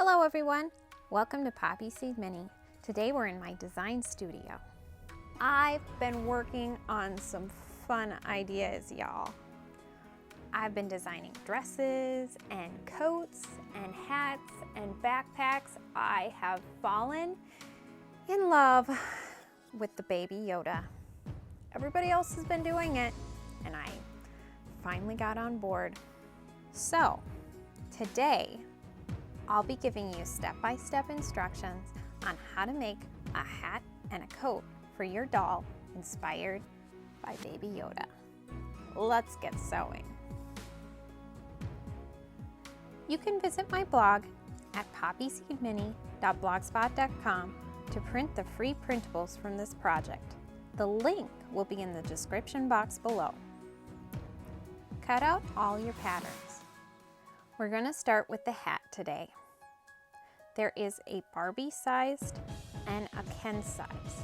Hello everyone, welcome to Poppy Seed Mini. Today we're in my design studio. I've been working on some fun ideas, y'all. I've been designing dresses and coats and hats and backpacks. I have fallen in love with the Baby Yoda. Everybody else has been doing it and I finally got on board. So today I'll be giving you step-by-step instructions on how to make a hat and a coat for your doll inspired by Baby Yoda. Let's get sewing. You can visit my blog at poppyseedmini.blogspot.com to print the free printables from this project. The link will be in the description box below. Cut out all your patterns. We're going to start with the hat today. There is a Barbie sized and a Ken size.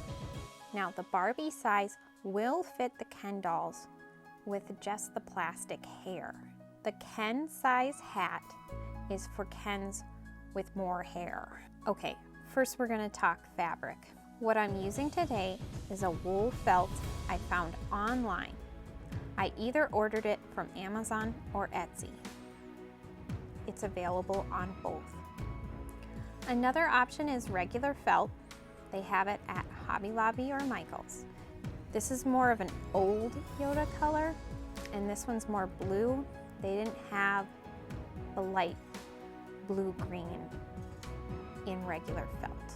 Now the Barbie size will fit the Ken dolls with just the plastic hair. The Ken size hat is for Kens with more hair. Okay, first we're going to talk fabric. What I'm using today is a wool felt I found online. I either ordered it from Amazon or Etsy. It's available on both. Another option is regular felt. They have it at Hobby Lobby or Michael's. This is more of an old Yoda color, and this one's more blue. They didn't have the light blue-green in regular felt.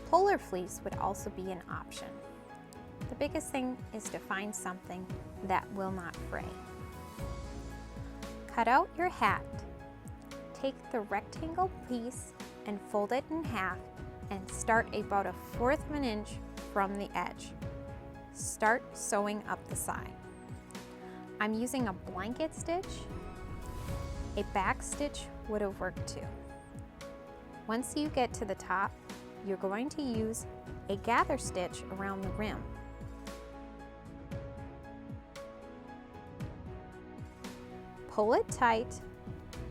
Polar fleece would also be an option. The biggest thing is to find something that will not fray. Cut out your hat. Take the rectangle piece and fold it in half and start about 1/4 of an inch from the edge. Start sewing up the side. I'm using a blanket stitch. A back stitch would have worked too. Once you get to the top, you're going to use a gather stitch around the rim. Pull it tight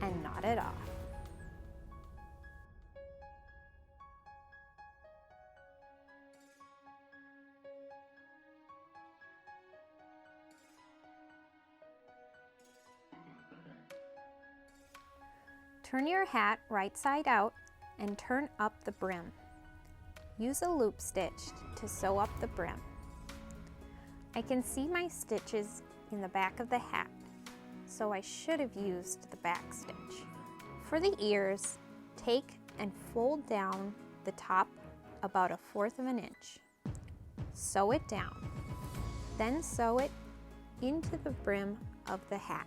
and knot it off. Turn your hat right side out and turn up the brim. Use a loop stitch to sew up the brim. I can see my stitches in the back of the hat, so I should have used the back stitch. For the ears, take and fold down the top about 1/4 of an inch. Sew it down. Then sew it into the brim of the hat.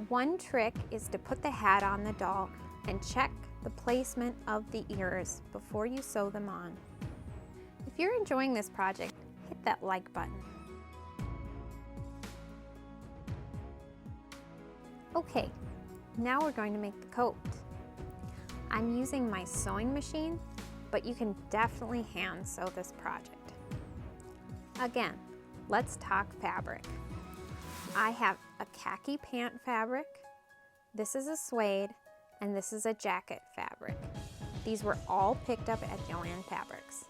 One trick is to put the hat on the doll and check the placement of the ears before you sew them on. If you're enjoying this project, hit that like button. Okay, now we're going to make the coat. I'm using my sewing machine, but you can definitely hand sew this project. Again, let's talk fabric. I have a khaki pant fabric, this is a suede, and this is a jacket fabric. These were all picked up at Joann Fabrics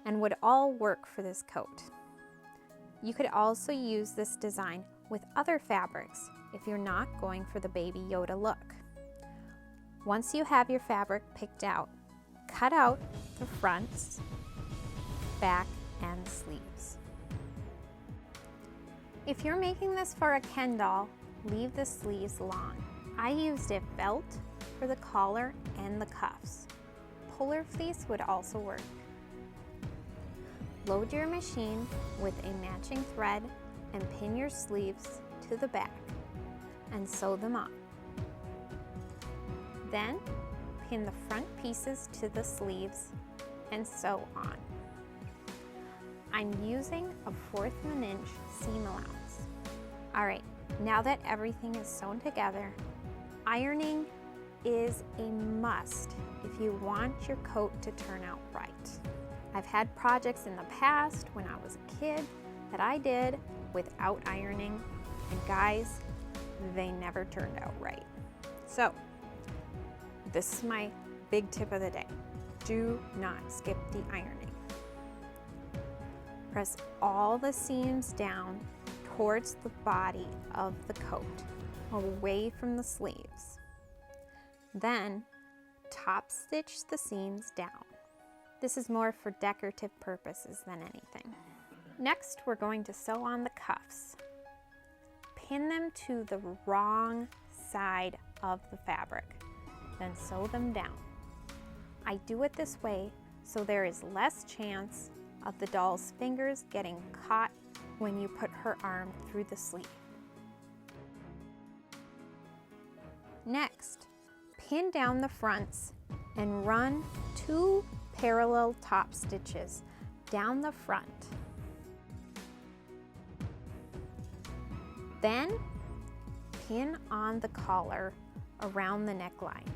and would all work for this coat. You could also use this design with other fabrics if you're not going for the Baby Yoda look. Once you have your fabric picked out, cut out the fronts, back, and sleeves. If you're making this for a Ken doll, leave the sleeves long. I used a felt for the collar and the cuffs. Polar fleece would also work. Load your machine with a matching thread and pin your sleeves to the back and sew them on. Then pin the front pieces to the sleeves and sew on. I'm using 1/4 of an inch seam allowance. All right, now that everything is sewn together, ironing is a must if you want your coat to turn out right. I've had projects in the past when I was a kid that I did without ironing, and guys, they never turned out right. So this is my big tip of the day. Do not skip the ironing. Press all the seams down towards the body of the coat, away from the sleeves. Then top stitch the seams down. This is more for decorative purposes than anything. Next, we're going to sew on the cuffs. Pin them to the wrong side of the fabric, then sew them down. I do it this way so there is less chance of the doll's fingers getting caught when you put her arm through the sleeve. Next, pin down the fronts and run 2 parallel top stitches down the front. Then pin on the collar around the neckline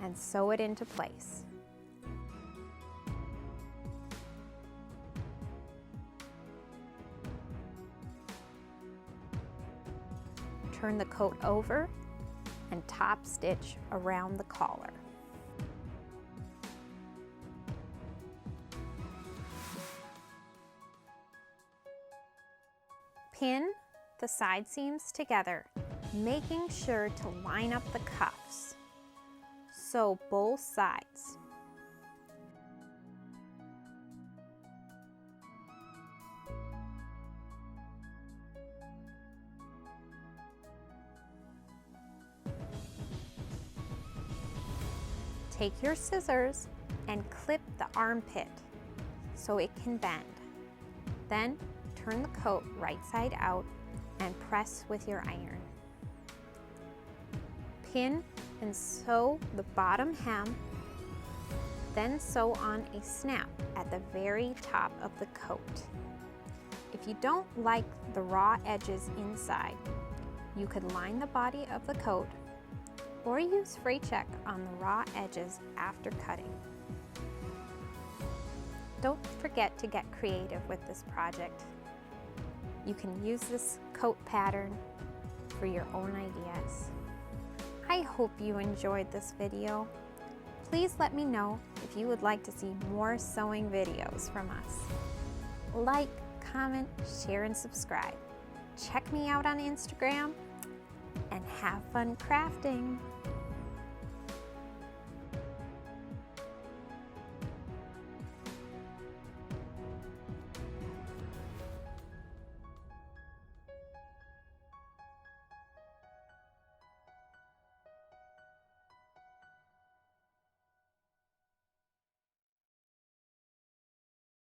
and sew it into place. Turn the coat over and top stitch around the collar. Pin the side seams together, making sure to line up the cuffs. Sew both sides. Take your scissors and clip the armpit so it can bend. Then turn the coat right side out and press with your iron. Pin and sew the bottom hem, then sew on a snap at the very top of the coat. If you don't like the raw edges inside, you could line the body of the coat or use fray check on the raw edges after cutting. Don't forget to get creative with this project. You can use this coat pattern for your own ideas. I hope you enjoyed this video. Please let me know if you would like to see more sewing videos from us. Like, comment, share, and subscribe. Check me out on Instagram and have fun crafting.